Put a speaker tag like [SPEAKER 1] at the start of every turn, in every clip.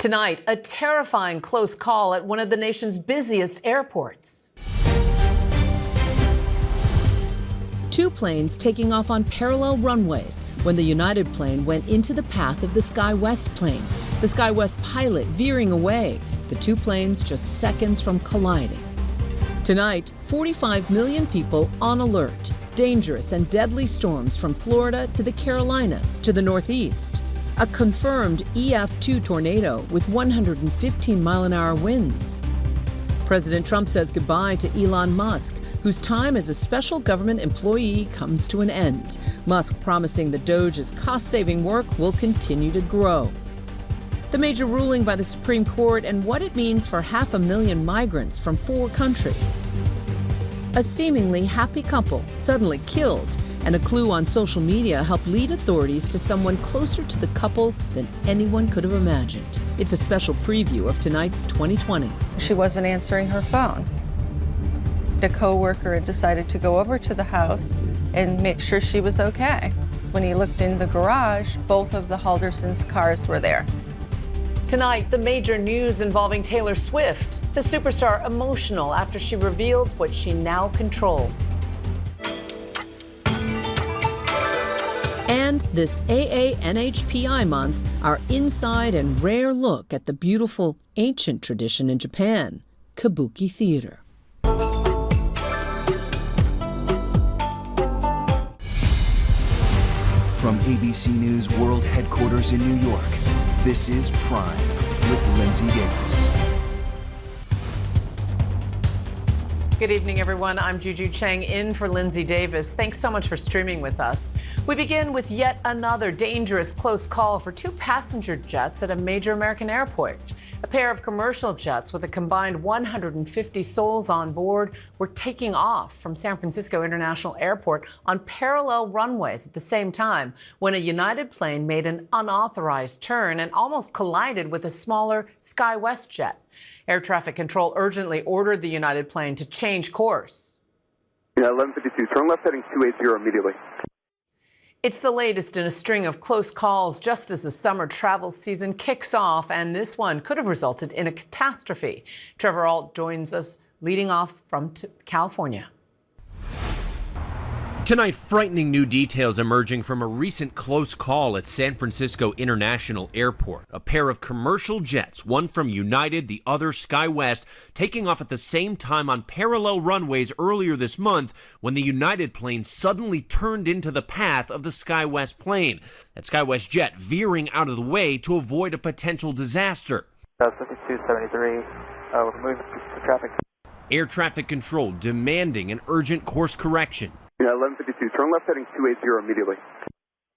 [SPEAKER 1] Tonight, a terrifying close call at one of the nation's busiest airports. Two planes taking off on parallel runways when the United plane went into the path of the SkyWest plane. The SkyWest pilot veering away, the two planes just seconds from colliding. Tonight, 45 million people on alert. Dangerous and deadly storms from Florida to the Carolinas to the Northeast. A confirmed EF2 tornado with 115-mile-an-hour winds. President Trump says goodbye to Elon Musk, whose time as a special government employee comes to an end. Musk promising the Doge's cost-saving work will continue to grow. The major ruling by the Supreme Court and what it means for 500,000 migrants from 4 countries. A seemingly happy couple suddenly killed, and a clue on social media helped lead authorities to someone closer to the couple than anyone could have imagined. It's a special preview of tonight's 2020.
[SPEAKER 2] She wasn't answering her phone. A coworker decided to go over to the house and make sure she was okay. When he looked in the garage, both of the Haldersons' cars were there.
[SPEAKER 1] Tonight, the major news involving Taylor Swift, the superstar emotional after she revealed what she now controls. And this AANHPI month, our inside and rare look at the beautiful ancient tradition in Japan, kabuki theater.
[SPEAKER 3] From ABC News World Headquarters in New York, this is Prime with Lindsay Davis.
[SPEAKER 1] Good evening, everyone. I'm Juju Chang in for Lindsay Davis. Thanks so much for streaming with us. We begin with yet another dangerous close call for 2 passenger jets at a major American airport. A pair of commercial jets with a combined 150 souls on board were taking off from San Francisco International Airport on parallel runways at the same time when a United plane made an unauthorized turn and almost collided with a smaller SkyWest jet. Air traffic control urgently ordered the United plane to change course.
[SPEAKER 4] Yeah, 1152, turn left heading 280 immediately.
[SPEAKER 1] It's the latest in a string of close calls just as the summer travel season kicks off, and this one could have resulted in a catastrophe. Trevor Ault joins us leading off from California.
[SPEAKER 5] Tonight, frightening new details emerging from a recent close call at San Francisco International Airport. A pair of commercial jets, one from United, the other SkyWest, taking off at the same time on parallel runways earlier this month when the United plane suddenly turned into the path of the SkyWest plane. That SkyWest jet veering out of the way to avoid a potential disaster.
[SPEAKER 4] 5273, we're moving to traffic.
[SPEAKER 5] Air traffic control demanding an urgent course correction.
[SPEAKER 4] Yeah, 1152, turn left heading 280 immediately.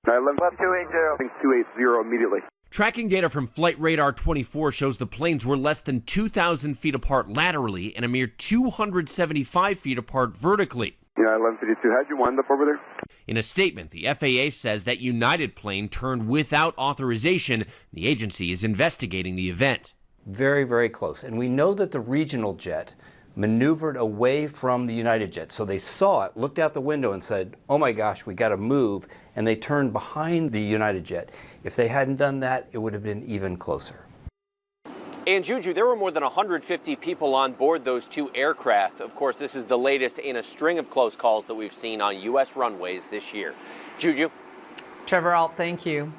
[SPEAKER 4] 11 left 280. 280 immediately.
[SPEAKER 5] Tracking data from Flight Radar 24 shows the planes were less than 2,000 feet apart laterally and a mere 275 feet apart vertically.
[SPEAKER 4] Yeah, 1152, how'd you wind up over there?
[SPEAKER 5] In a statement, the FAA says that United plane turned without authorization. The agency is investigating the event.
[SPEAKER 6] Very, very close. And we know that the regional jet maneuvered away from the United jet. So they saw it, looked out the window and said, oh my gosh, we got to move. And they turned behind the United jet. If they hadn't done that, it would have been even closer.
[SPEAKER 7] And Juju, there were more than 150 people on board those 2 aircraft. Of course, this is the latest in a string of close calls that we've seen on U.S. runways this year. Juju?
[SPEAKER 1] Trevor Ault, thank you.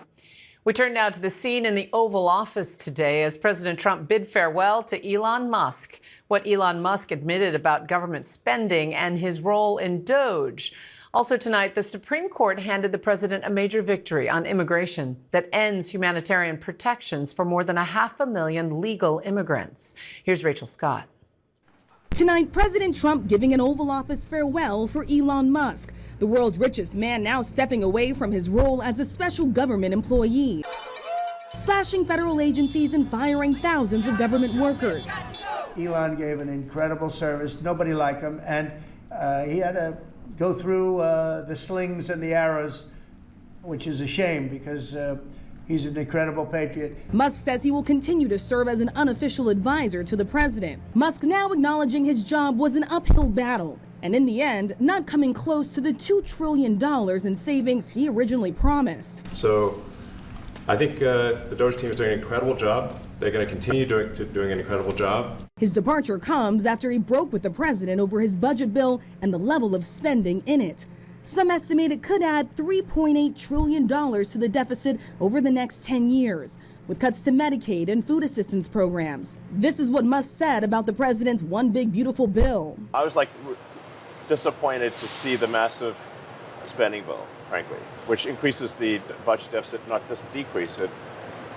[SPEAKER 1] We turn now to the scene in the Oval Office today as President Trump bid farewell to Elon Musk. What Elon Musk admitted about government spending and his role in Doge. Also tonight, the Supreme Court handed the president a major victory on immigration that ends humanitarian protections for more than 500,000 legal immigrants. Here's Rachel Scott.
[SPEAKER 8] Tonight, President Trump giving an Oval Office farewell for Elon Musk, the world's richest man now stepping away from his role as a special government employee, slashing federal agencies and firing thousands of government workers.
[SPEAKER 9] Elon gave an incredible service, nobody like him, and he had to go through the slings and the arrows, which is a shame because he's an incredible patriot.
[SPEAKER 8] Musk says he will continue to serve as an unofficial advisor to the president. Musk now acknowledging his job was an uphill battle, and in the end, not coming close to the $2 trillion in savings he originally promised.
[SPEAKER 10] So I think the DOGE team is doing an incredible job. They're going to continue doing an incredible job.
[SPEAKER 8] His departure comes after he broke with the president over his budget bill and the level of spending in it. Some estimate it could add $3.8 trillion to the deficit over the next 10 years, with cuts to Medicaid and food assistance programs. This is what Musk said about the president's one big beautiful bill.
[SPEAKER 11] I was disappointed to see the massive spending bill, frankly, which increases the budget deficit, not just decrease it,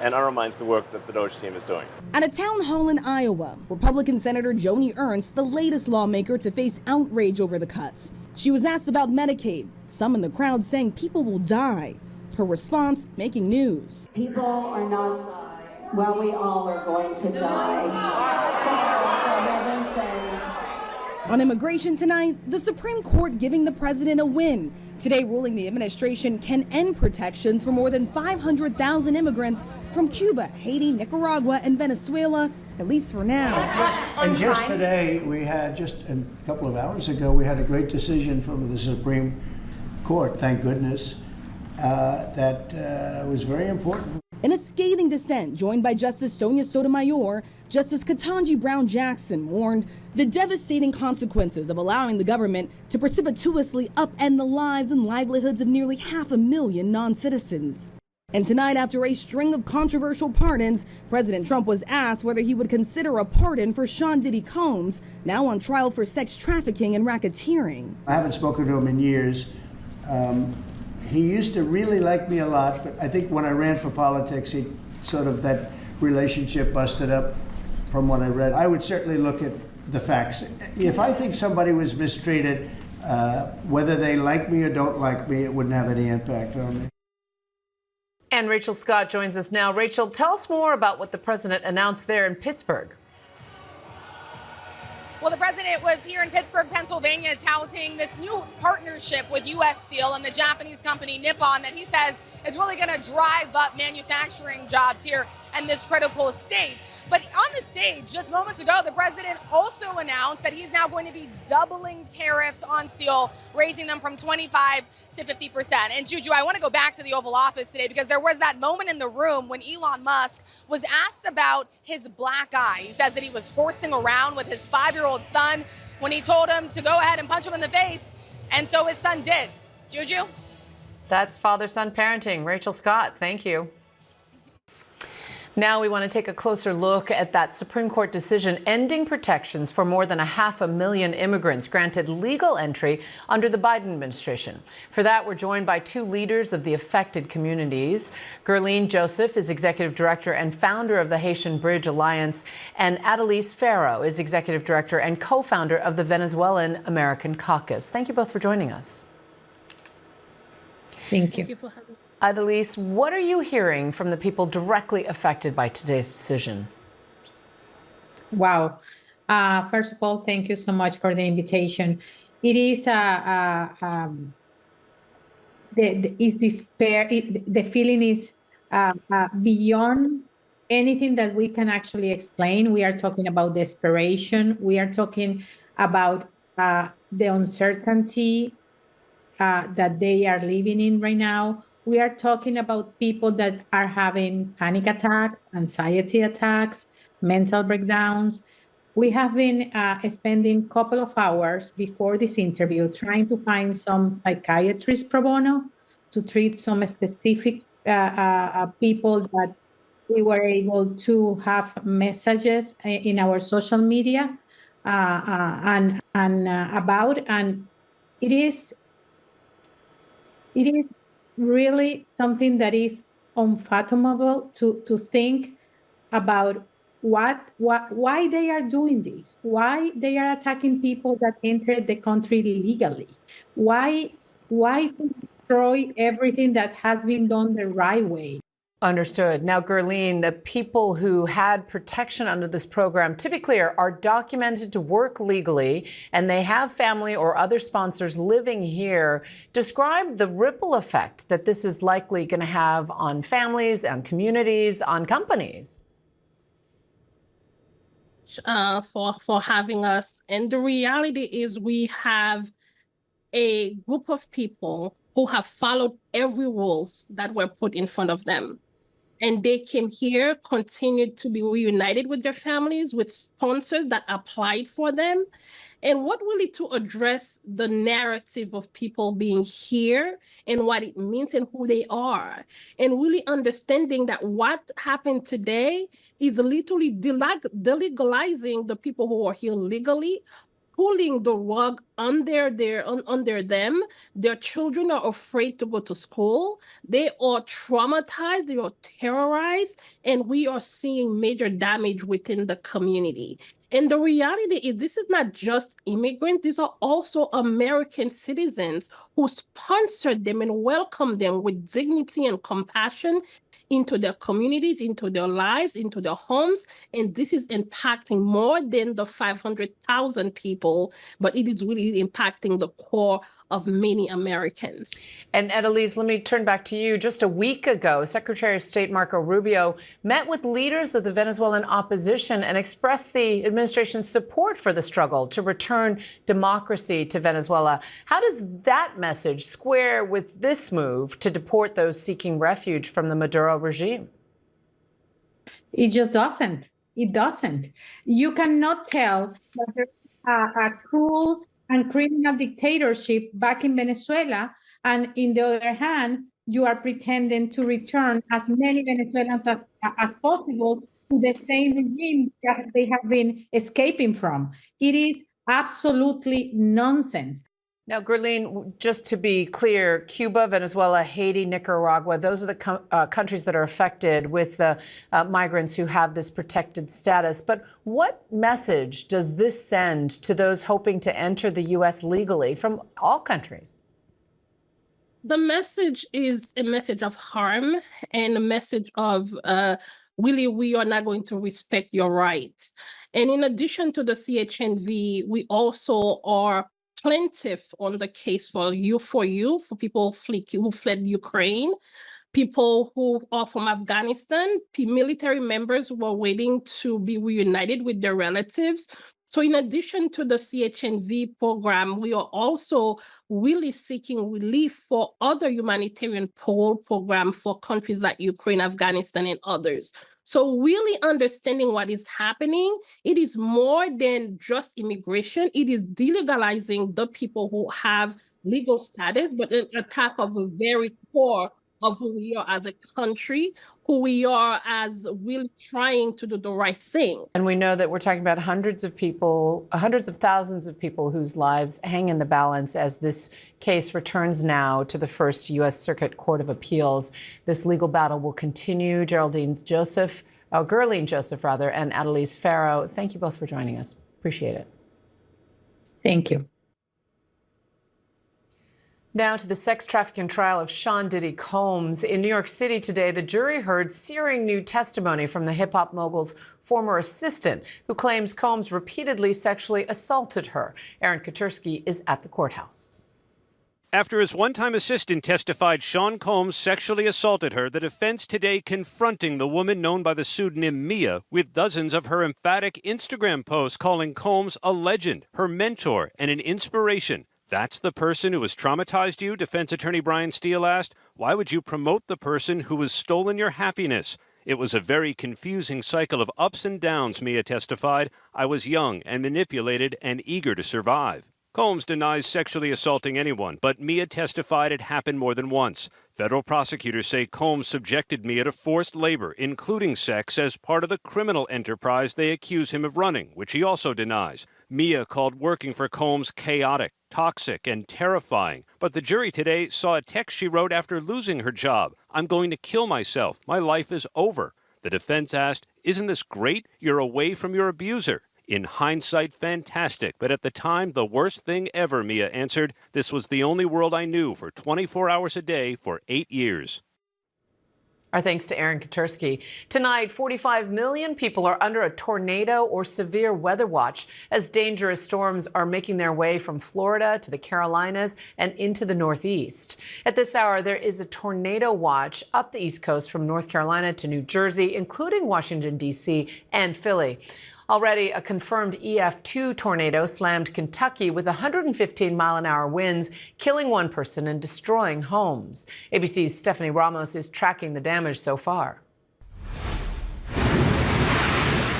[SPEAKER 11] and undermines the work that the DOGE team is doing.
[SPEAKER 8] At a town hall in Iowa, Republican Senator Joni Ernst, the latest lawmaker to face outrage over the cuts. She was asked about Medicaid, some in the crowd saying people will die. Her response making news.
[SPEAKER 12] People are not, well, we all are going to die. So, for heaven's sakes.
[SPEAKER 8] On immigration tonight, the Supreme Court giving the president a win. Today ruling the administration can end protections for more than 500,000 immigrants from Cuba, Haiti, Nicaragua, and Venezuela, at least for now.
[SPEAKER 9] Just today, we had, just a couple of hours ago, we had a great decision from the Supreme Court, thank goodness, that was very important.
[SPEAKER 8] In a scathing dissent joined by Justice Sonia Sotomayor, Justice Ketanji Brown Jackson warned the devastating consequences of allowing the government to precipitously upend the lives and livelihoods of nearly 500,000 non-citizens. And tonight, after a string of controversial pardons, President Trump was asked whether he would consider a pardon for Sean Diddy Combs, now on trial for sex trafficking and racketeering.
[SPEAKER 9] I haven't spoken to him in years. He used to really like me a lot, but I think when I ran for politics, that relationship busted up from what I read. I would certainly look at the facts. If I think somebody was mistreated, whether they like me or don't like me, it wouldn't have any impact on me.
[SPEAKER 1] And Rachel Scott joins us now. Rachel, tell us more about what the president announced there in Pittsburgh.
[SPEAKER 13] Well, the president was here in Pittsburgh, Pennsylvania, touting this new partnership with U.S. Steel and the Japanese company Nippon that he says is really going to drive up manufacturing jobs here in this critical state. But on the stage just moments ago, the president also announced that he's now going to be doubling tariffs on steel, raising them from 25 to 50%. And Juju, I want to go back to the Oval Office today because there was that moment in the room when Elon Musk was asked about his black eye. He says that he was horsing around with his 5-year-old son when he told him to go ahead and punch him in the face. And so his son did. Juju?
[SPEAKER 1] That's father-son parenting. Rachel Scott, thank you. Now we want to take a closer look at that Supreme Court decision ending protections for more than 500,000 immigrants granted legal entry under the Biden administration. For that, we're joined by two leaders of the affected communities. Gerline Joseph is executive director and founder of the Haitian Bridge Alliance, and Adelise Farrow is executive director and co-founder of the Venezuelan American Caucus. Thank you both for joining us.
[SPEAKER 14] Thank you.
[SPEAKER 13] Thank you for having me.
[SPEAKER 1] Adelise, what are you hearing from the people directly affected by today's decision?
[SPEAKER 14] Wow. First of all, thank you so much for the invitation. It is despair. The feeling is beyond anything that we can actually explain. We are talking about desperation. We are talking about the uncertainty that they are living in right now. We are talking about people that are having panic attacks, anxiety attacks, mental breakdowns. We have been spending a couple of hours before this interview trying to find some psychiatrists pro bono to treat some specific people that we were able to have messages in our social media and it is really something that is unfathomable to think about why they are doing this, why they are attacking people that entered the country legally, why destroy everything that has been done the right way.
[SPEAKER 1] Understood. Now, Gerline, the people who had protection under this program, to be clear, are documented to work legally, and they have family or other sponsors living here. Describe the ripple effect that this is likely going to have on families, on communities, on companies.
[SPEAKER 13] For having us. And the reality is we have a group of people who have followed every rules that were put in front of them.
[SPEAKER 15] and they came here, continued to be reunited with their families, with sponsors that applied for them. And what really to address the narrative of people being here and what it means and who they are. And really understanding that what happened today is literally delegalizing the people who are here legally, pulling the rug under them. Their children are afraid to go to school. They are traumatized, they are terrorized, and we are seeing major damage within the community. And the reality is this is not just immigrants, these are also American citizens who sponsored them and welcomed them with dignity and compassion into their communities, into their lives, into their homes. And this is impacting more than the 500,000 people, but it is really impacting the core of many Americans.
[SPEAKER 16] And Annalise, let me turn back to you. Just a week ago, Secretary of State Marco Rubio met with leaders of the Venezuelan opposition and expressed the administration's support for the struggle to return democracy to Venezuela. How does that message square with this move to deport those seeking refuge from the Maduro regime?
[SPEAKER 14] It just doesn't. It doesn't. You cannot tell that there's a cruel and criminal dictatorship back in Venezuela, and in the other hand, you are pretending to return as many Venezuelans as possible to the same regime that they have been escaping from. It is absolutely nonsense.
[SPEAKER 16] Now, Gurleen, just to be clear, Cuba, Venezuela, Haiti, Nicaragua, those are the countries that are affected with the migrants who have this protected status. But what message does this send to those hoping to enter the U.S. legally from all countries?
[SPEAKER 15] The message is a message of harm and a message of really, we are not going to respect your rights. And in addition to the CHNV, we also are plaintiff on the case for people who fled Ukraine, people who are from Afghanistan, military members who are waiting to be reunited with their relatives. So in addition to the CHNV program, we are also really seeking relief for other humanitarian programs for countries like Ukraine, Afghanistan, and others. So really understanding what is happening, it is more than just immigration. It is delegalizing the people who have legal status, but an attack of the very core of who we are as a country, who we are as really trying to do the right thing.
[SPEAKER 16] And we know that we're talking about hundreds of people, hundreds of thousands of people whose lives hang in the balance as this case returns now to the First U.S. Circuit Court of Appeals. This legal battle will continue. Gurleen Joseph, and Annalise Farrow, thank you both for joining us. Appreciate it.
[SPEAKER 14] Thank you.
[SPEAKER 16] Now to the sex trafficking trial of Sean Diddy Combs. In New York City today, the jury heard searing new testimony from the hip-hop mogul's former assistant, who claims Combs repeatedly sexually assaulted her. Aaron Katursky is at the courthouse.
[SPEAKER 17] After his one-time assistant testified Sean Combs sexually assaulted her, the defense today confronting the woman known by the pseudonym Mia with dozens of her emphatic Instagram posts calling Combs a legend, her mentor, and an inspiration. That's the person who has traumatized you, defense attorney Brian Steele asked. Why would you promote the person who has stolen your happiness? It was a very confusing cycle of ups and downs, Mia testified. I was young and manipulated and eager to survive. Combs denies sexually assaulting anyone, but Mia testified it happened more than once. Federal prosecutors say Combs subjected Mia to forced labor, including sex, as part of the criminal enterprise they accuse him of running, which he also denies. Mia called working for Combs chaotic, toxic, and terrifying. But the jury today saw a text she wrote after losing her job. I'm going to kill myself. My life is over. The defense asked, isn't this great? You're away from your abuser. In hindsight, fantastic, but at the time, the worst thing ever, Mia answered. This was the only world I knew for 24 hours a day for 8 years.
[SPEAKER 16] Our thanks to Aaron Katursky. Tonight, 45 million people are under a tornado or severe weather watch as dangerous storms are making their way from Florida to the Carolinas and into the Northeast. At this hour, there is a tornado watch up the East Coast from North Carolina to New Jersey, including Washington, D.C. and Philly. Already, a confirmed EF2 tornado slammed Kentucky with 115-mile-an-hour winds, killing one person and destroying homes. ABC's Stephanie Ramos is tracking the damage so far.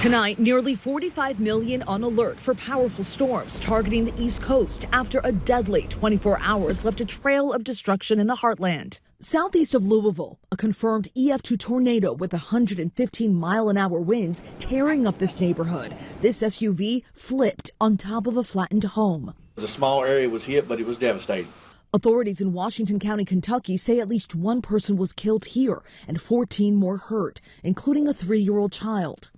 [SPEAKER 18] Tonight, nearly 45 million on alert for powerful storms targeting the East Coast after a deadly 24 hours left a trail of destruction in the heartland. Southeast of Louisville, a confirmed EF2 tornado with 115-mile-an-hour winds tearing up this neighborhood. This SUV flipped on top of a flattened home.
[SPEAKER 19] A small area was hit, but it was devastating.
[SPEAKER 18] Authorities in Washington County, Kentucky say at least one person was killed here and 14 more hurt, including a 3-year-old child.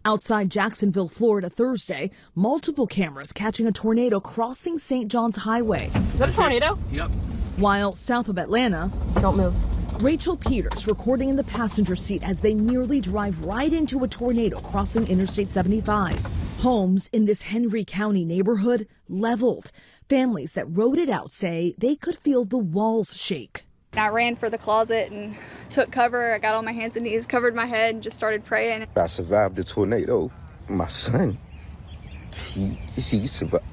[SPEAKER 18] Outside Jacksonville, Florida, Thursday, multiple cameras catching a tornado crossing St. John's Highway.
[SPEAKER 20] Is that a tornado?
[SPEAKER 19] Yep.
[SPEAKER 18] While south of Atlanta,
[SPEAKER 20] don't move.
[SPEAKER 18] Rachel Peters recording in the passenger seat as they nearly drive right into a tornado crossing Interstate 75. Homes in this Henry County neighborhood leveled. Families that rode it out say they could feel the walls shake.
[SPEAKER 21] I ran for the closet and took cover. I got on my hands and knees, covered my head, and just started praying.
[SPEAKER 22] I survived the tornado. My son, he survived.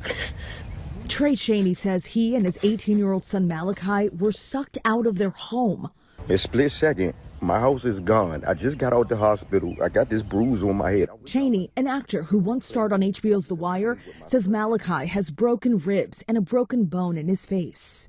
[SPEAKER 18] Trey Cheney says he and his 18-year-old son Malachi were sucked out of their home.
[SPEAKER 22] In a split second, my house is gone. I just got out the hospital. I got this bruise on my head.
[SPEAKER 18] Cheney, an actor who once starred on HBO's The Wire, says Malachi has broken ribs and a broken bone in his face.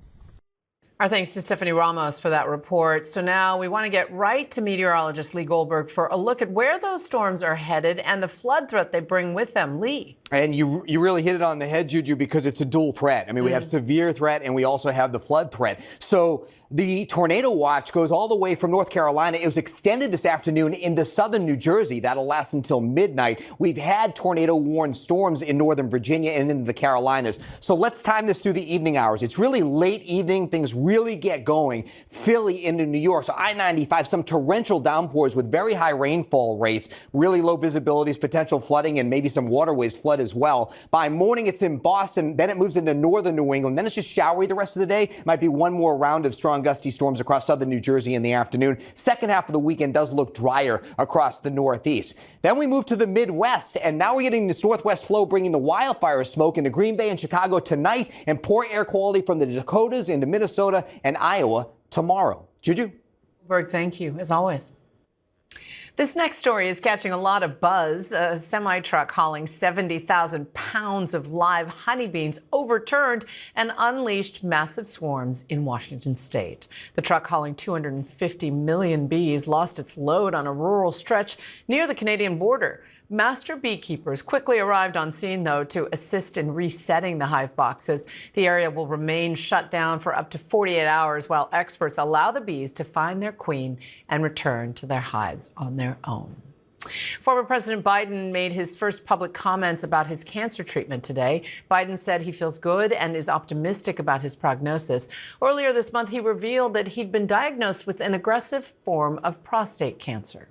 [SPEAKER 16] Our thanks to Stephanie Ramos for that report. So now we want to get right to meteorologist Lee Goldberg for a look at where those storms are headed and the flood threat they bring with them. Lee.
[SPEAKER 23] And you really hit it on the head, Juju, because it's a dual threat. I mean, we have severe threat and we also have the flood threat. So the tornado watch goes all the way from North Carolina. It was extended this afternoon into southern New Jersey. That'll last until midnight. We've had tornado-warned storms in northern Virginia and into the Carolinas. So let's time this through the evening hours. It's really late evening. Things really get going. Philly into New York. So I-95, some torrential downpours with very high rainfall rates, really low visibilities, potential flooding, and maybe some waterways flood as well. By morning, it's in Boston. Then it moves into northern New England. Then it's just showery the rest of the day. Might be one more round of strong gusty storms across southern New Jersey in the afternoon. Second half of the weekend does look drier across the Northeast. Then we move to the Midwest, and now we're getting this northwest flow bringing the wildfire smoke into Green Bay and Chicago tonight, and poor air quality from the Dakotas into Minnesota and Iowa tomorrow. Juju?
[SPEAKER 16] Berg, thank you, as always. This next story is catching a lot of buzz. A semi-truck hauling 70,000 pounds of live honeybees overturned and unleashed massive swarms in Washington state. The truck hauling 250 million bees lost its load on a rural stretch near the Canadian border. Master beekeepers quickly arrived on scene, though, to assist in resetting the hive boxes. The area will remain shut down for up to 48 hours while experts allow the bees to find their queen and return to their hives on their own. Former President Biden made his first public comments about his cancer treatment today. Biden said he feels good and is optimistic about his prognosis. Earlier this month, he revealed that he'd been diagnosed with an aggressive form of prostate cancer.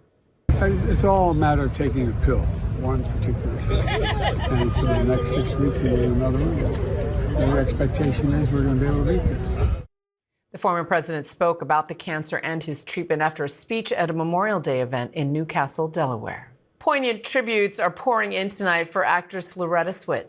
[SPEAKER 24] It's all a matter of taking a pill, one particular pill. And for the next 6 weeks, and then another one. The expectation is we're going to be able to beat this.
[SPEAKER 16] The former president spoke about the cancer and his treatment after a speech at a Memorial Day event in Newcastle, Delaware. Poignant tributes are pouring in tonight for actress Loretta Swit.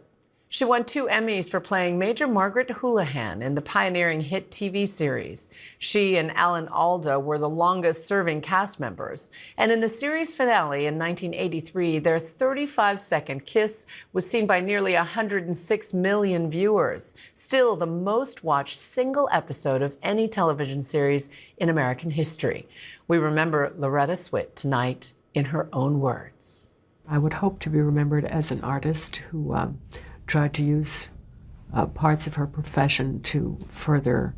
[SPEAKER 16] She won 2 Emmys for playing Major Margaret Houlihan in the pioneering hit TV series. She and Alan Alda were the longest-serving cast members. And in the series finale in 1983, their 35-second kiss was seen by nearly 106 million viewers, still the most-watched single episode of any television series in American history. We remember Loretta Swit tonight in her own words.
[SPEAKER 25] I would hope to be remembered as an artist who tried to use parts of her profession to further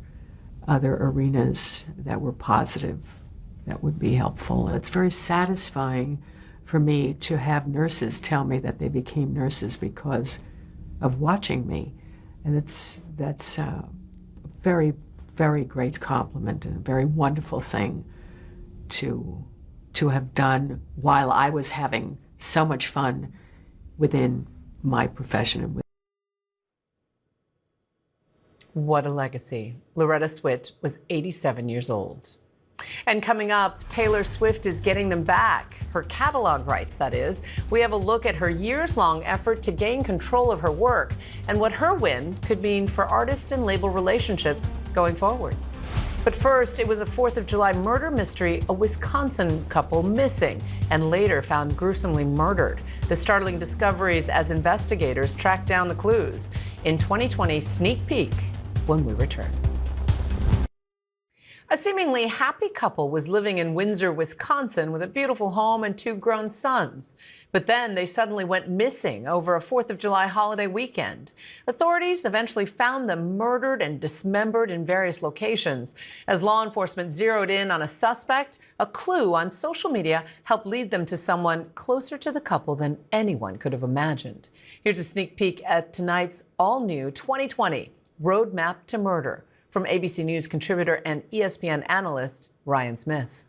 [SPEAKER 25] other arenas that were positive, that would be helpful. It's very satisfying for me to have nurses tell me that they became nurses because of watching me. And that's a very, very great compliment and a very wonderful thing to have done while I was having so much fun within my profession.
[SPEAKER 16] What a legacy. Loretta Swit was 87 years old. And coming up, Taylor Swift is getting them back, her catalog rights, that is. We have a look at her years-long effort to gain control of her work and what her win could mean for artist and label relationships going forward. But first, it was a 4th of July murder mystery, a Wisconsin couple missing and later found gruesomely murdered. The startling discoveries as investigators tracked down the clues. In 2020's Sneak Peek when we return. A seemingly happy couple was living in Windsor, Wisconsin with a beautiful home and 2 grown sons. But then they suddenly went missing over a 4th of July holiday weekend. Authorities eventually found them murdered and dismembered in various locations. As law enforcement zeroed in on a suspect, a clue on social media helped lead them to someone closer to the couple than anyone could have imagined. Here's a sneak peek at tonight's all-new 2020 Roadmap to Murder from ABC News contributor and ESPN analyst Ryan Smith.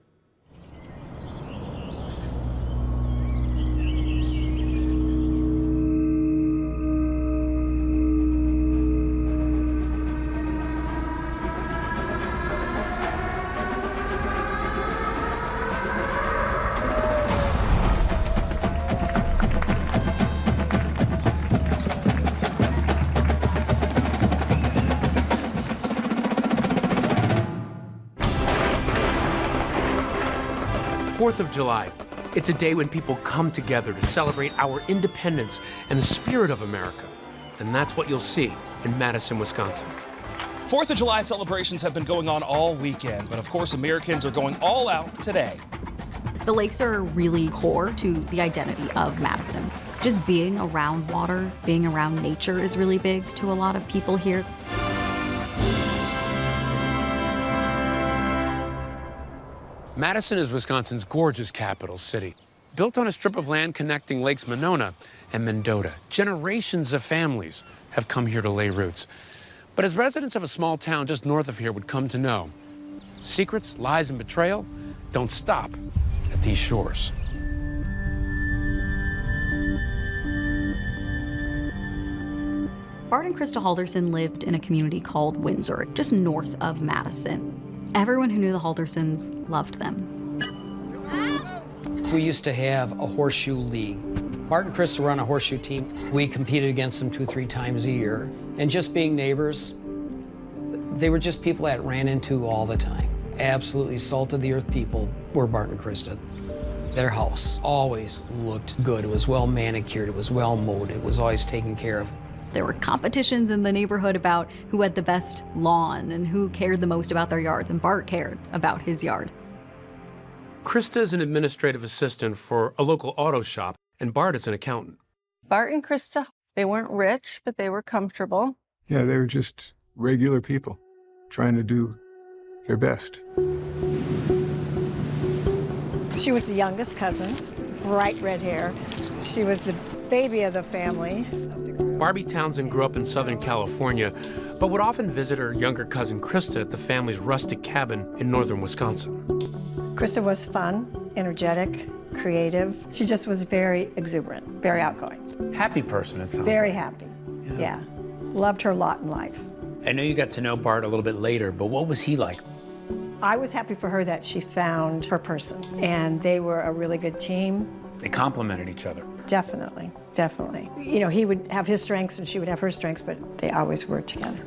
[SPEAKER 2] Of July. It's a day when people come together to celebrate our independence and the spirit of America. And that's what you'll see in Madison, Wisconsin.
[SPEAKER 3] 4th of July celebrations have been going on all weekend, but of course Americans are going all out today.
[SPEAKER 4] The lakes are really core to the identity of Madison. Just being around water, being around nature is really big to a lot of people here.
[SPEAKER 2] Madison is Wisconsin's gorgeous capital city. Built on a strip of land connecting Lakes Monona and Mendota, generations of families have come here to lay roots. But as residents of a small town just north of here would come to know, secrets, lies, and betrayal don't stop at these shores.
[SPEAKER 4] Bart and Krista Halderson lived in a community called Windsor, just north of Madison. Everyone who knew the Haldersons loved them.
[SPEAKER 5] We used to have a horseshoe league. Bart and Krista were on a horseshoe team. We competed against them 2-3 times a year. And just being neighbors, they were just people that ran into all the time. Absolutely salt of the earth people were Bart and Krista. Their house always looked good. It was well manicured, it was well mowed, it was always taken care of.
[SPEAKER 4] There were competitions in the neighborhood about who had the best lawn and who cared the most about their yards, and Bart cared about his yard.
[SPEAKER 2] Krista is an administrative assistant for a local auto shop, and Bart is an accountant.
[SPEAKER 20] Bart and Krista, they weren't rich, but they were comfortable.
[SPEAKER 24] Yeah, they were just regular people trying to do their best.
[SPEAKER 26] She was the youngest cousin, bright red hair. She was the baby of the family.
[SPEAKER 2] Barbie Townsend grew up in Southern California, but would often visit her younger cousin Krista at the family's rustic cabin in northern Wisconsin.
[SPEAKER 26] Krista was fun, energetic, creative. She just was very exuberant, very outgoing.
[SPEAKER 27] Happy person, it sounds
[SPEAKER 26] Very
[SPEAKER 27] like.
[SPEAKER 26] happy, yeah. Loved her lot in life.
[SPEAKER 27] I know you got to know Bart a little bit later, but what was he like?
[SPEAKER 26] I was happy for her that she found her person, and they were a really good team.
[SPEAKER 27] They complemented each other.
[SPEAKER 26] Definitely, definitely. You know, he would have his strengths and she would have her strengths, but they always were together.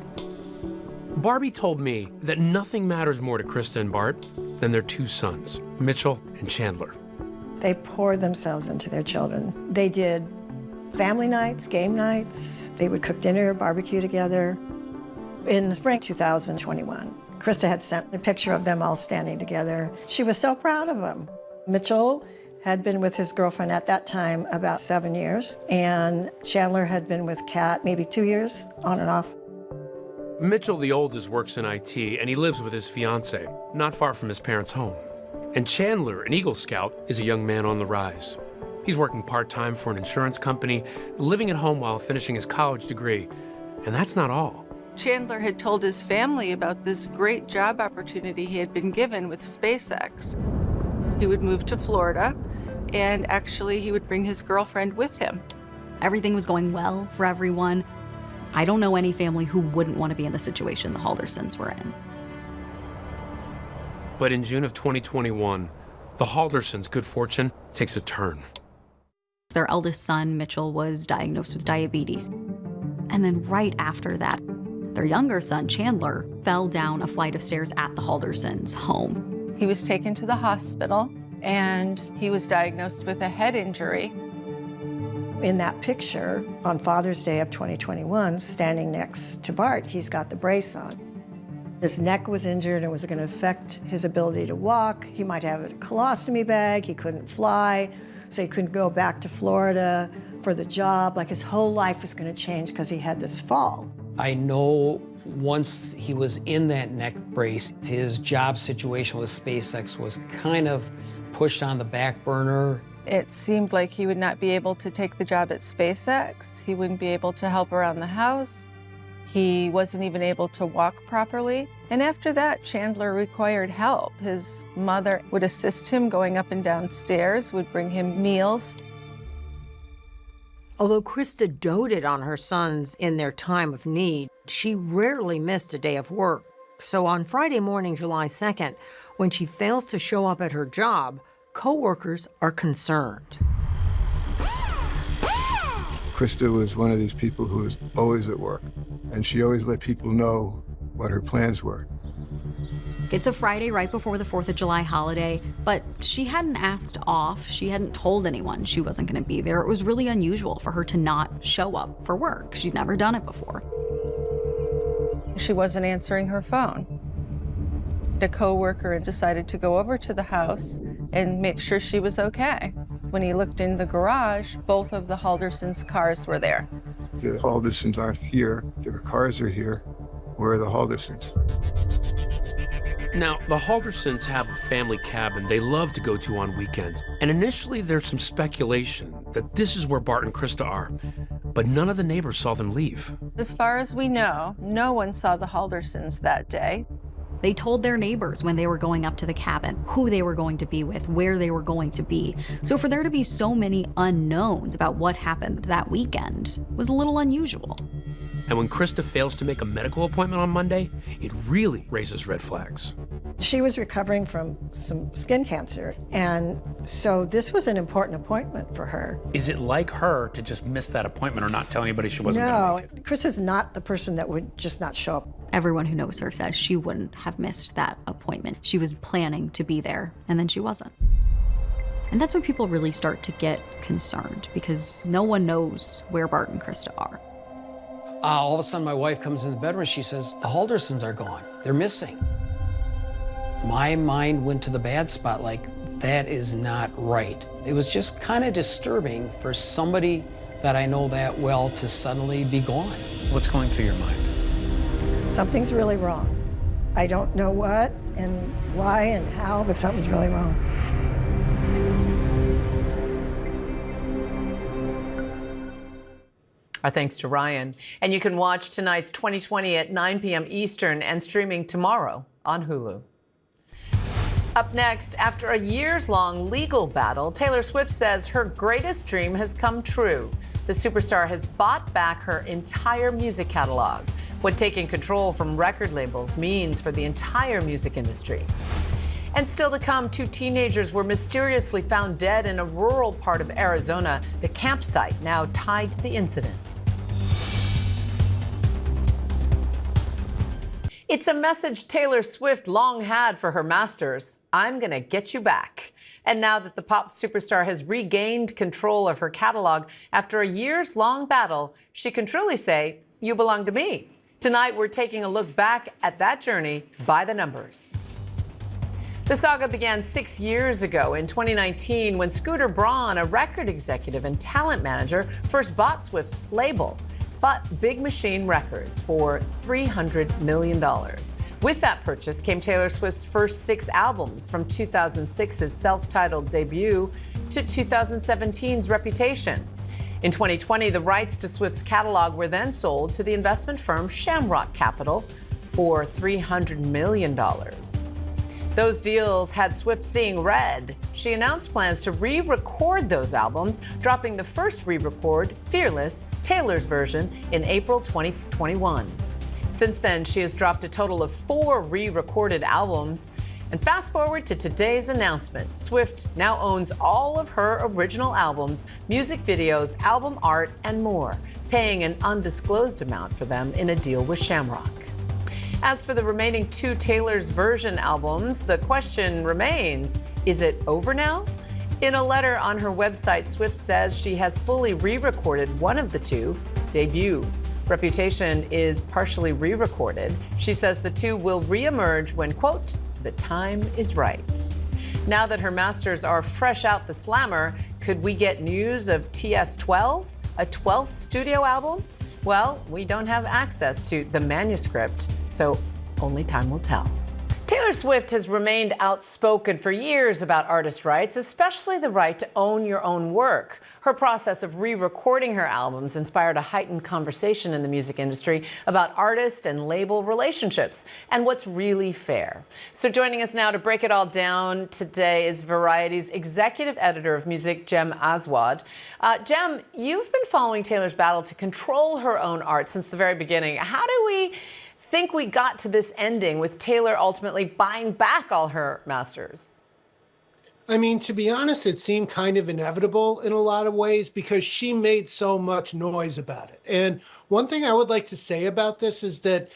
[SPEAKER 2] Barbie told me that nothing matters more to Krista and Bart than their 2 sons, Mitchell and Chandler.
[SPEAKER 26] They poured themselves into their children. They did family nights, game nights. They would cook dinner, barbecue together. In spring 2021, Krista had sent a picture of them all standing together. She was so proud of them. Mitchell had been with his girlfriend at that time about 7 years, and Chandler had been with Kat maybe 2 years, on and off.
[SPEAKER 2] Mitchell, the oldest, works in IT, and he lives with his fiancée, not far from his parents' home. And Chandler, an Eagle Scout, is a young man on the rise. He's working part-time for an insurance company, living at home while finishing his college degree. And that's not all.
[SPEAKER 20] Chandler had told his family about this great job opportunity he had been given with SpaceX. He would move to Florida, and actually he would bring his girlfriend with him.
[SPEAKER 4] Everything was going well for everyone. I don't know any family who wouldn't want to be in the situation the Haldersons were in.
[SPEAKER 2] But in June of 2021, the Haldersons' good fortune takes a turn.
[SPEAKER 4] Their eldest son, Mitchell, was diagnosed with diabetes. And then right after that, Their younger son, Chandler, fell down a flight of stairs at the Haldersons' home.
[SPEAKER 20] He was taken to the hospital, and he was diagnosed with a head injury.
[SPEAKER 26] In that picture, on Father's Day of 2021, standing next to Bart, he's got the brace on. His neck was injured and was going to affect his ability to walk. He might have a colostomy bag. He couldn't fly, so he couldn't go back to Florida for the job. Like his whole life was going to change because he had this fall.
[SPEAKER 5] I know once he was in that neck brace, his job situation with SpaceX was kind of pushed on the back burner.
[SPEAKER 20] It seemed like he would not be able to take the job at SpaceX. He wouldn't be able to help around the house. He wasn't even able to walk properly. And after that, Chandler required help. His mother would assist him going up and down stairs, would bring him meals.
[SPEAKER 6] Although Krista doted on her sons in their time of need, she rarely missed a day of work. So on Friday morning, July 2nd, when she fails to show up at her job, co-workers are concerned.
[SPEAKER 24] Krista was one of these people who was always at work, and she always let people know what her plans were.
[SPEAKER 4] It's a Friday right before the 4th of July holiday, but she hadn't asked off. She hadn't told anyone she wasn't going to be there. It was really unusual for her to not show up for work. She'd never done it before.
[SPEAKER 20] She wasn't answering her phone. A co-worker decided to go over to the house and make sure she was okay. When he looked in the garage, both of the Haldersons' cars were there.
[SPEAKER 24] The Haldersons aren't here. Their cars are here. Where are the Haldersons?
[SPEAKER 2] Now, the Haldersons have a family cabin they love to go to on weekends. And initially, there's some speculation that this is where Bart and Krista are. But none of the neighbors saw them leave.
[SPEAKER 20] As far as we know, no one saw the Haldersons that day.
[SPEAKER 4] They told their neighbors when they were going up to the cabin, who they were going to be with, where they were going to be. So for there to be so many unknowns about what happened that weekend was a little unusual.
[SPEAKER 2] And when Krista fails to make a medical appointment on Monday, it really raises red flags.
[SPEAKER 26] She was recovering from some skin cancer, and so this was an important appointment for her.
[SPEAKER 2] Is it like her to just miss that appointment or not tell anybody she wasn't going to make it?
[SPEAKER 26] No, Chris is not the person that would just not show up.
[SPEAKER 4] Everyone who knows her says she wouldn't have missed that appointment. She was planning to be there, and then she wasn't. And that's when people really start to get concerned, because no one knows where Bart and Krista are.
[SPEAKER 5] All of a sudden, my wife comes in the bedroom. She says, the Haldersons are gone. They're missing. My mind went to the bad spot, like, that is not right. It was just kind of disturbing for somebody that I know that well to suddenly be gone.
[SPEAKER 2] What's going through your mind?
[SPEAKER 26] Something's really wrong. I don't know what and why and how, but something's really wrong.
[SPEAKER 16] Our thanks to Ryan. And you can watch tonight's 2020 at 9 p.m. Eastern and streaming tomorrow on Hulu. Up next, after a years-long legal battle, Taylor Swift says her greatest dream has come true. The superstar has bought back her entire music catalog. What taking control from record labels means for the entire music industry. And still to come, 2 teenagers were mysteriously found dead in a rural part of Arizona, the campsite now tied to the incident. It's a message Taylor Swift long had for her masters. I'm gonna get you back. And now that the pop superstar has regained control of her catalog after a years-long battle, she can truly say, you belong to me. Tonight, we're taking a look back at that journey by the numbers. The saga began 6 years ago in 2019 when Scooter Braun, a record executive and talent manager, first bought Swift's label, but Big Machine Records, for $300 million. With that purchase came Taylor Swift's first 6 albums, from 2006's self-titled debut to 2017's Reputation. In 2020, the rights to Swift's catalog were then sold to the investment firm Shamrock Capital for $300 million. Those deals had Swift seeing red. She announced plans to re-record those albums, dropping the first re-record, Fearless, Taylor's version, in April 2021. Since then, she has dropped a total of 4 re-recorded albums, And fast forward to today's announcement. Swift now owns all of her original albums, music videos, album art, and more, paying an undisclosed amount for them in a deal with Shamrock. As for the remaining 2 Taylor's version albums, the question remains, is it over now? In a letter on her website, Swift says she has fully re-recorded one of the 2, Debut. Reputation is partially re-recorded. She says the 2 will re-emerge when, quote, the time is right. Now that her masters are fresh out the slammer, could we get news of TS12, a 12th studio album? Well, we don't have access to the manuscript, so only time will tell. Taylor Swift has remained outspoken for years about artist rights, especially the right to own your own work. Her process of re-recording her albums inspired a heightened conversation in the music industry about artist and label relationships and what's really fair. So joining us now to break it all down today is Variety's executive editor of music, Jem Aswad. Jem, you've been following Taylor's battle to control her own art since the very beginning. How do we think we got to this ending with Taylor ultimately buying back all her masters?
[SPEAKER 1] I mean, to be honest, it seemed kind of inevitable in a lot of ways because she made so much noise about it. And one thing I would like to say about this is that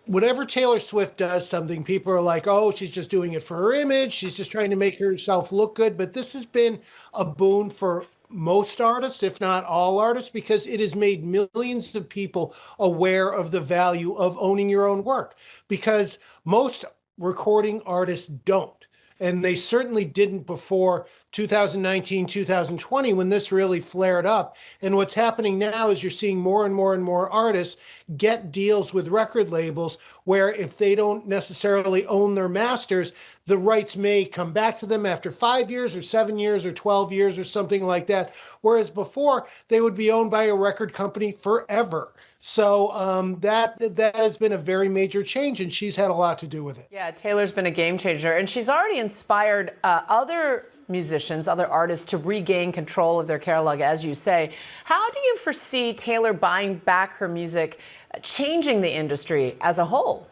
[SPEAKER 1] whenever Taylor Swift does something, people are like, oh, she's just doing it for her image. She's just trying to make herself look good. But this has been a boon for most artists, if not all artists, because it has made millions of people aware of the value of owning your own work, because most recording artists don't. And they certainly didn't before 2019, 2020, when this really flared up. And what's happening now is you're seeing more and more and more artists get deals with record labels where if they don't necessarily own their masters, the rights may come back to them after 5 years or 7 years or 12 years or something like that. Whereas before, they would be owned by a record company forever. So that has been a very major change, and she's had a lot to do with it.
[SPEAKER 16] Yeah, Taylor's been a game changer, and she's already inspired other musicians, other artists to regain control of their catalog, as you say. How do you foresee Taylor buying back her music changing the industry as a whole?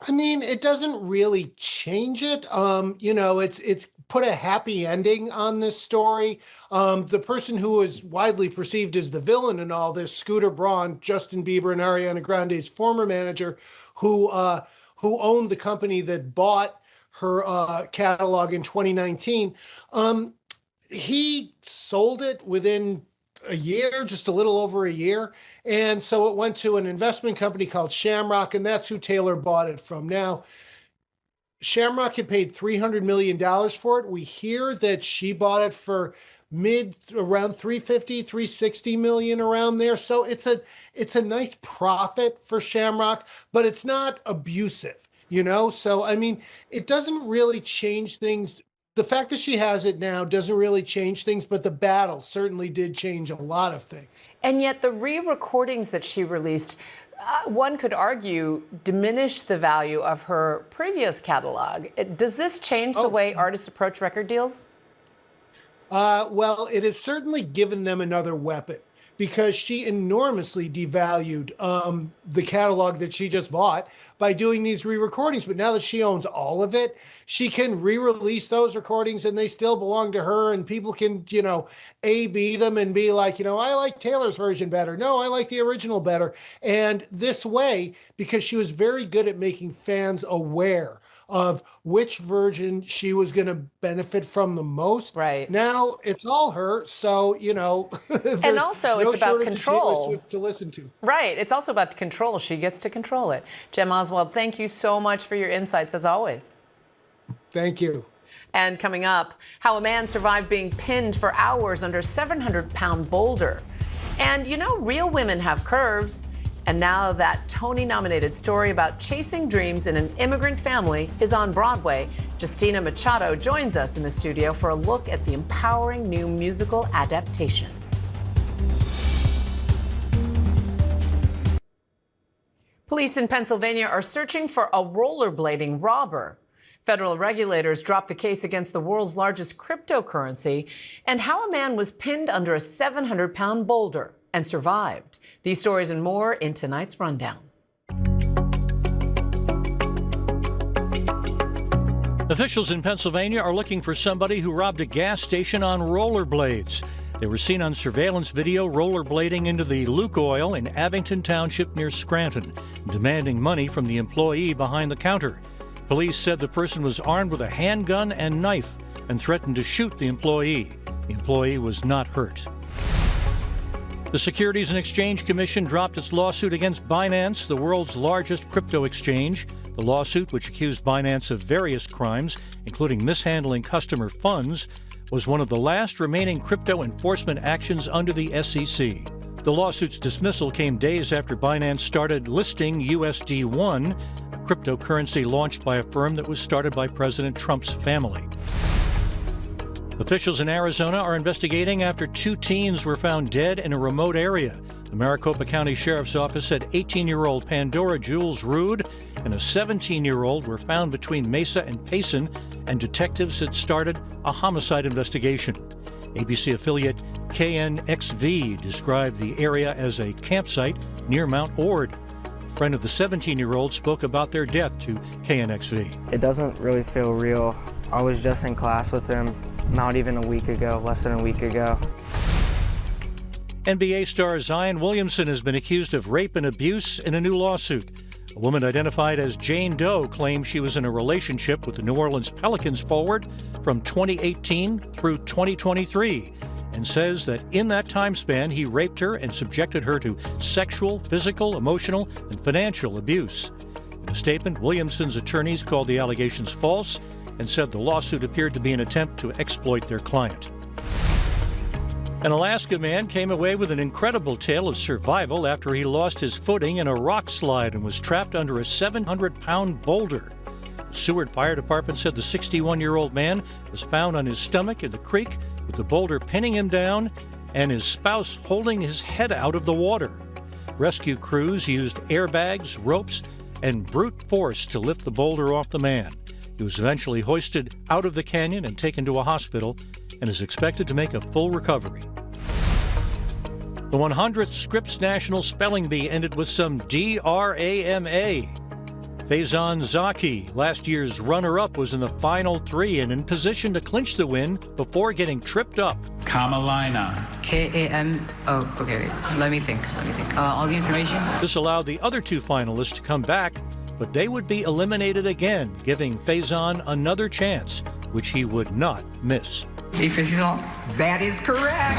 [SPEAKER 1] I mean, it doesn't really change it. It's put a happy ending on this story. The person who is widely perceived as the villain in all this, Scooter Braun, Justin Bieber and Ariana Grande's former manager, who owned the company that bought her catalog in 2019, he sold it within a year, just a little over a year. And so it went to an investment company called Shamrock, and that's who Taylor bought it from. Now, Shamrock had paid $300 million for it. We hear that she bought it for around 350, 360 million, around there. So it's a nice profit for Shamrock, but it's not abusive, So, I mean, it doesn't really change things. The fact that she has it now doesn't really change things, but the battle certainly did change a lot of things.
[SPEAKER 16] And yet the re-recordings that she released, one could argue, diminish the value of her previous catalog. Does this change the way artists approach record deals?
[SPEAKER 1] Well, it has certainly given them another weapon, because she enormously devalued the catalog that she just bought by doing these re-recordings. But now that she owns all of it, she can re-release those recordings and they still belong to her, and people can, A/B them and be like, I like Taylor's version better. No, I like the original better. And this way, because she was very good at making fans aware of which version she was going to benefit from the most.
[SPEAKER 16] Right.
[SPEAKER 1] Now it's all her, so,
[SPEAKER 16] and also it's about control
[SPEAKER 1] to listen to.
[SPEAKER 16] Right. It's also about control. She gets to control it. Jem Oswald, thank you so much for your insights, as always.
[SPEAKER 1] Thank you.
[SPEAKER 16] And coming up, how a man survived being pinned for hours under a 700-pound boulder. And real women have curves. And now that Tony-nominated story about chasing dreams in an immigrant family is on Broadway. Justina Machado joins us in the studio for a look at the empowering new musical adaptation. Police in Pennsylvania are searching for a rollerblading robber. Federal regulators dropped the case against the world's largest cryptocurrency, and how a man was pinned under a 700-pound boulder and survived. These stories and more in tonight's rundown.
[SPEAKER 7] Officials in Pennsylvania are looking for somebody who robbed a gas station on rollerblades. They were seen on surveillance video rollerblading into the Luke Oil in Abington Township near Scranton, demanding money from the employee behind the counter. Police said the person was armed with a handgun and knife and threatened to shoot the employee. The employee was not hurt. The Securities and Exchange Commission dropped its lawsuit against Binance, the world's largest crypto exchange. The lawsuit, which accused Binance of various crimes, including mishandling customer funds, was one of the last remaining crypto enforcement actions under the SEC. The lawsuit's dismissal came days after Binance started listing USD1, a cryptocurrency launched by a firm that was started by President Trump's family. Officials in Arizona are investigating after 2 teens were found dead in a remote area. The Maricopa County Sheriff's Office said 18-year-old Pandora Jules Rude and a 17-year-old were found between Mesa and Payson, and detectives had started a homicide investigation. ABC affiliate KNXV described the area as a campsite near Mount Ord. A friend of the 17-year-old spoke about their death to KNXV.
[SPEAKER 8] It doesn't really feel real. I was just in class with him not even a week ago, less than a week ago.
[SPEAKER 7] NBA star Zion Williamson has been accused of rape and abuse in a new lawsuit. A woman identified as Jane Doe claims she was in a relationship with the New Orleans Pelicans forward from 2018 through 2023 and says that in that time span he raped her and subjected her to sexual, physical, emotional, and financial abuse. In a statement, Williamson's attorneys called the allegations false and said the lawsuit appeared to be an attempt to exploit their client. An Alaska man came away with an incredible tale of survival after he lost his footing in a rock slide and was trapped under a 700-pound boulder. The Seward Fire Department said the 61-year-old man was found on his stomach in the creek with the boulder pinning him down and his spouse holding his head out of the water. Rescue crews used airbags, ropes, and brute force to lift the boulder off the man. He was eventually hoisted out of the canyon and taken to a hospital and is expected to make a full recovery. The 100th Scripps National Spelling Bee ended with some drama. Faizan Zaki, last year's runner-up, was in the final 3 and in position to clinch the win before getting tripped up.
[SPEAKER 9] Kamalina. Okay, wait. Let me think. All the information?
[SPEAKER 7] This allowed the other 2 finalists to come back, but they would be eliminated again, giving Faizan another chance, which he would not miss.
[SPEAKER 9] That is correct.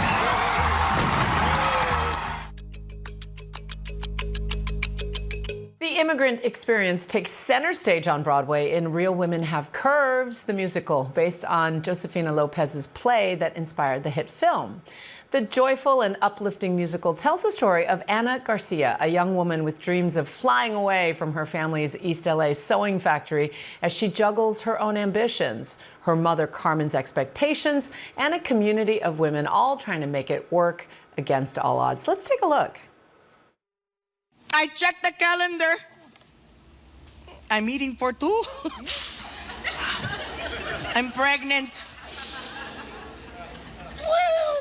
[SPEAKER 16] The immigrant experience takes center stage on Broadway in Real Women Have Curves, the musical, based on Josefina Lopez's play that inspired the hit film. The joyful and uplifting musical tells the story of Ana Garcia, a young woman with dreams of flying away from her family's East LA sewing factory as she juggles her own ambitions, her mother Carmen's expectations, and a community of women all trying to make it work against all odds. Let's take a look.
[SPEAKER 10] I checked the calendar. I'm eating for 2. I'm pregnant. Well,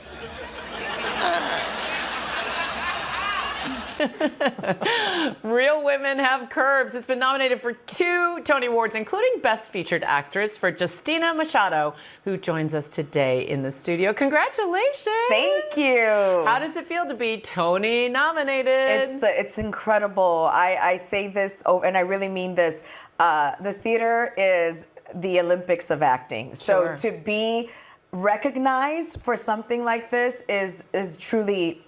[SPEAKER 16] Real Women Have Curves. It's been nominated for 2 Tony Awards, including Best Featured Actress for Justina Machado, who joins us today in the studio. Congratulations.
[SPEAKER 11] Thank you.
[SPEAKER 16] How does it feel to be Tony nominated?
[SPEAKER 11] It's incredible. I say this, and I really mean this. The theater is the Olympics of acting. So to be recognized for something like this is truly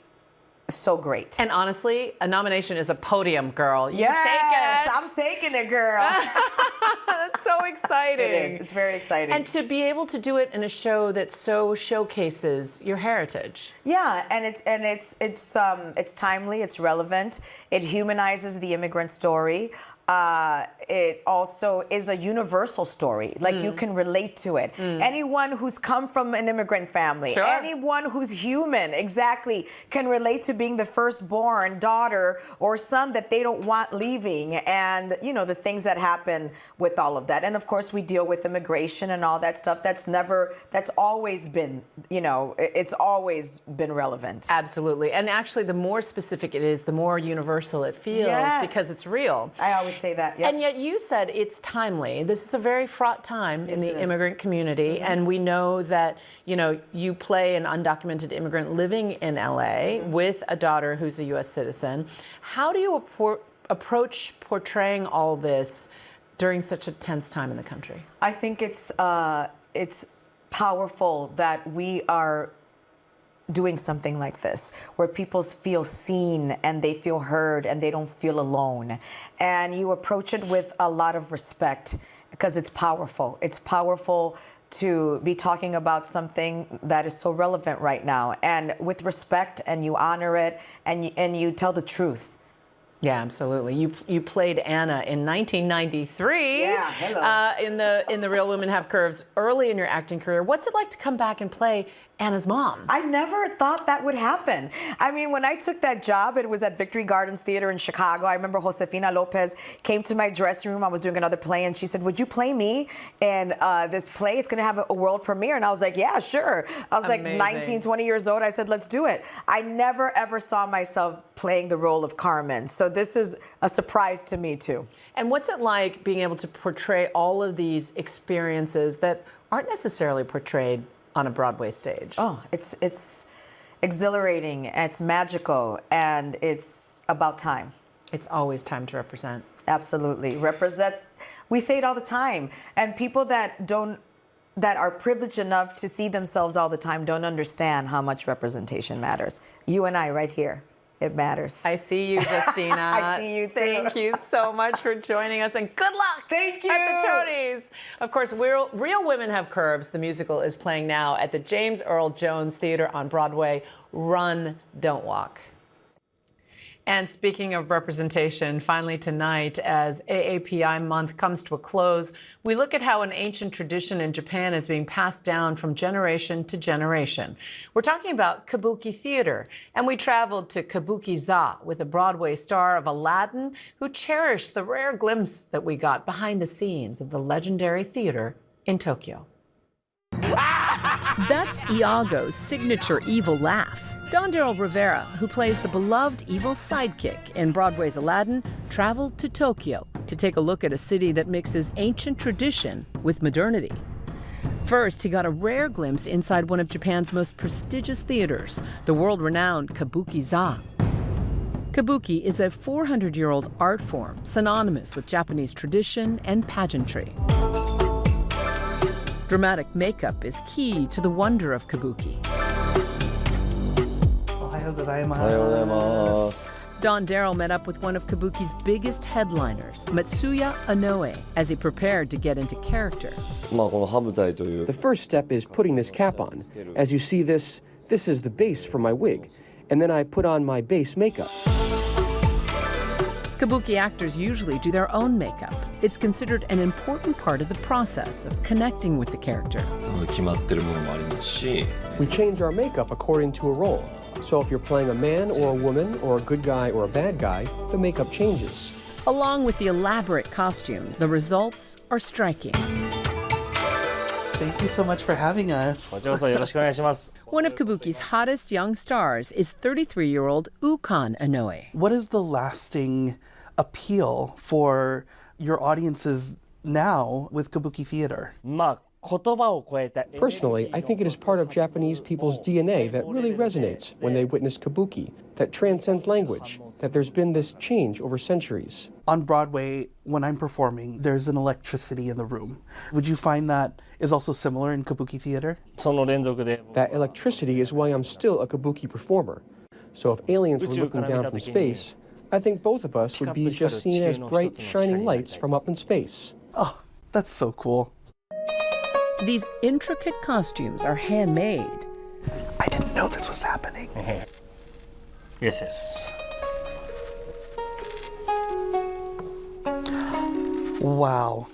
[SPEAKER 11] so great.
[SPEAKER 16] And honestly, a nomination is a podium, girl. You
[SPEAKER 11] yes,
[SPEAKER 16] take it.
[SPEAKER 11] I'm taking it, girl.
[SPEAKER 16] That's so exciting.
[SPEAKER 11] It is. It's very exciting.
[SPEAKER 16] And to be able to do it in a show that so showcases your heritage.
[SPEAKER 11] Yeah, and it's timely, it's relevant. It humanizes the immigrant story. It also is a universal story. Like you can relate to it. Anyone who's come from an immigrant family, anyone who's human, exactly, can relate to being the firstborn daughter or son that they don't want leaving, and you know the things that happen with all of that. And of course, we deal with immigration and all that stuff. That's always been, it's always been relevant.
[SPEAKER 16] Absolutely. And actually, the more specific it is, the more universal it feels because it's real.
[SPEAKER 11] I always say that. Yep.
[SPEAKER 16] And yet you said it's timely. This is a very fraught time in the immigrant community, and we know that, you know, you play an undocumented immigrant living in LA with a daughter who's a U.S. citizen. How do you approach portraying all this during such a tense time in the country?
[SPEAKER 11] I think it's powerful that we are doing something like this, where people feel seen and they feel heard and they don't feel alone. And you approach it with a lot of respect because it's powerful. It's powerful to be talking about something that is so relevant right now, and with respect, and you honor it, and you tell the truth.
[SPEAKER 16] Yeah, absolutely. You played Anna in 1993.
[SPEAKER 11] Yeah, hello.
[SPEAKER 16] In the Real Women Have Curves early in your acting career. What's it like to come back and play Anna's mom?
[SPEAKER 11] I never thought that would happen. I mean, when I took that job, it was at Victory Gardens Theater in Chicago. I remember Josefina Lopez came to my dressing room. I was doing another play, and she said, would you play me in this play? It's going to have a world premiere. And I was like, yeah, sure. I was
[SPEAKER 16] Amazing.
[SPEAKER 11] like 19, 20 years old. I said, let's do it. I never, ever saw myself playing the role of Carmen. So this is a surprise to me, too.
[SPEAKER 16] And what's it like being able to portray all of these experiences that aren't necessarily portrayed on a Broadway stage?
[SPEAKER 11] Oh, it's exhilarating, it's magical, and it's about time.
[SPEAKER 16] It's always time to represent.
[SPEAKER 11] Absolutely. Represent. We say it all the time. And people that are privileged enough to see themselves all the time don't understand how much representation matters. You and I right here. It matters.
[SPEAKER 16] I see you, Justina.
[SPEAKER 11] I see you, too.
[SPEAKER 16] Thank you so much for joining us, and good luck.
[SPEAKER 11] Thank you.
[SPEAKER 16] At the Tonys. Of course, Real Women Have Curves, the musical, is playing now at the James Earl Jones Theater on Broadway. Run, don't walk. And speaking of representation, finally tonight, as AAPI month comes to a close, we look at how an ancient tradition in Japan is being passed down from generation to generation. We're talking about kabuki theater, and we traveled to Kabuki-za with a Broadway star of Aladdin who cherished the rare glimpse that we got behind the scenes of the legendary theater in Tokyo.
[SPEAKER 12] That's Iago's signature evil laugh. Don Darrell Rivera, who plays the beloved evil sidekick in Broadway's Aladdin, traveled to Tokyo to take a look at a city that mixes ancient tradition with modernity. First, he got a rare glimpse inside one of Japan's most prestigious theaters, the world-renowned Kabuki-za. Kabuki is a 400-year-old art form synonymous with Japanese tradition and pageantry. Dramatic makeup is key to the wonder of Kabuki. Don Darrell met up with one of Kabuki's biggest headliners, Matsuya Inoue, as he prepared to get into character.
[SPEAKER 13] The first step is putting this cap on. As you see this is the base for my wig, and then I put on my base makeup.
[SPEAKER 12] Kabuki actors usually do their own makeup. It's considered an important part of the process of connecting with the character.
[SPEAKER 13] We change our makeup according to a role. So if you're playing a man or a woman or a good guy or a bad guy, the makeup changes.
[SPEAKER 12] Along with the elaborate costume, the results are striking.
[SPEAKER 14] Thank you so much for having us.
[SPEAKER 12] One of Kabuki's hottest young stars is 33-year-old Ukan Inoue.
[SPEAKER 14] What is the lasting appeal for your audiences now with Kabuki theater?
[SPEAKER 13] Personally, I think it is part of Japanese people's DNA that really resonates when they witness Kabuki, that transcends language, that there's been this change over centuries.
[SPEAKER 14] On Broadway, when I'm performing, there's an electricity in the room. Would you find that is also similar in Kabuki theater?
[SPEAKER 13] That electricity is why I'm still a Kabuki performer. So if aliens were looking down from space, I think both of us would be just seen as bright, shining lights from up in space.
[SPEAKER 14] Oh, that's so cool.
[SPEAKER 12] These intricate costumes are handmade.
[SPEAKER 14] I didn't know this was happening.
[SPEAKER 15] Yes.
[SPEAKER 14] Wow.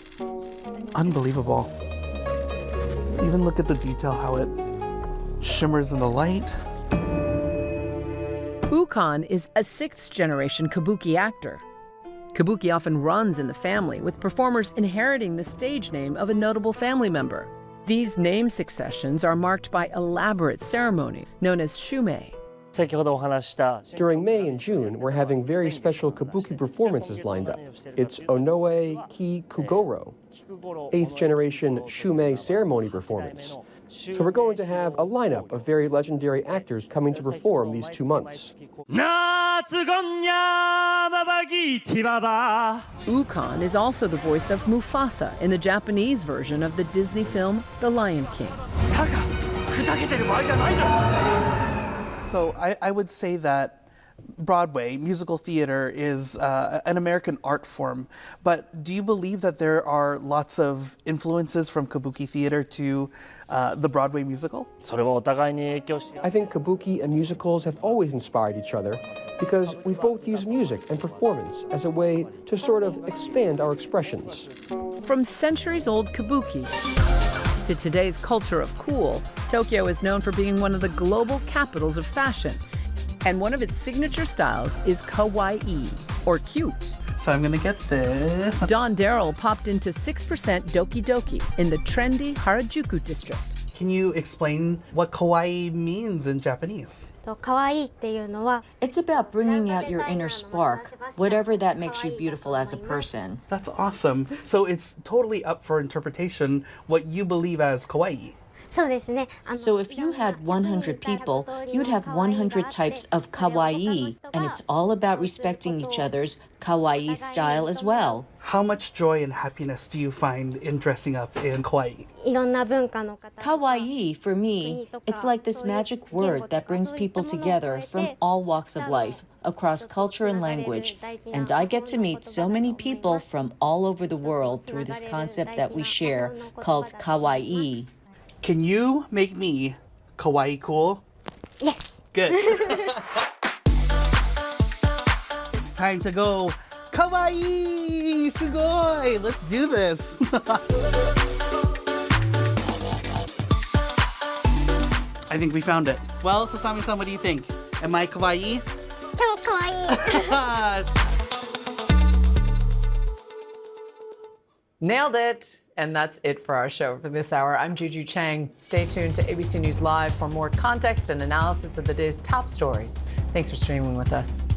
[SPEAKER 14] Unbelievable. Even look at the detail, how it shimmers in the light.
[SPEAKER 12] Ukan is a sixth-generation Kabuki actor. Kabuki often runs in the family, with performers inheriting the stage name of a notable family member. These name successions are marked by elaborate ceremony known as shumei.
[SPEAKER 13] During May and June, we're having very special kabuki performances lined up. It's Onoe Ki Kugoro, 8th generation Shumei ceremony performance. So we're going to have a lineup of very legendary actors coming to perform these 2 months.
[SPEAKER 12] Ukon is also the voice of Mufasa in the Japanese version of the Disney film The Lion King.
[SPEAKER 14] So I would say that Broadway, musical theater, is an American art form. But do you believe that there are lots of influences from kabuki theater to the Broadway musical?
[SPEAKER 13] I think kabuki and musicals have always inspired each other because we both use music and performance as a way to sort of expand our expressions.
[SPEAKER 12] From centuries-old kabuki to today's culture of cool, Tokyo is known for being one of the global capitals of fashion. And one of its signature styles is kawaii, or cute.
[SPEAKER 14] So I'm gonna get this.
[SPEAKER 12] Don Darrell popped into 6% Doki Doki in the trendy Harajuku district.
[SPEAKER 14] Can you explain what kawaii means in Japanese?
[SPEAKER 15] It's about bringing out your inner spark, whatever that makes you beautiful as a person.
[SPEAKER 14] That's awesome. So it's totally up for interpretation what you believe as kawaii.
[SPEAKER 15] So if you had 100 people, you'd have 100 types of kawaii, and it's all about respecting each other's kawaii style as well.
[SPEAKER 14] How much joy and happiness do you find in dressing up in kawaii?
[SPEAKER 15] Kawaii, for me, it's like this magic word that brings people together from all walks of life, across culture and language, and I get to meet so many people from all over the world through this concept that we share called kawaii.
[SPEAKER 14] Can you make me kawaii cool?
[SPEAKER 15] Yes.
[SPEAKER 14] Good. It's time to go kawaii! Sugoi! Let's do this. I think we found it. Well, Sasami-san, what do you think? Am I kawaii?
[SPEAKER 16] Kawaii! Nailed it! And that's it for our show for this hour. I'm Juju Chang. Stay tuned to ABC News Live for more context and analysis of the day's top stories. Thanks for streaming with us.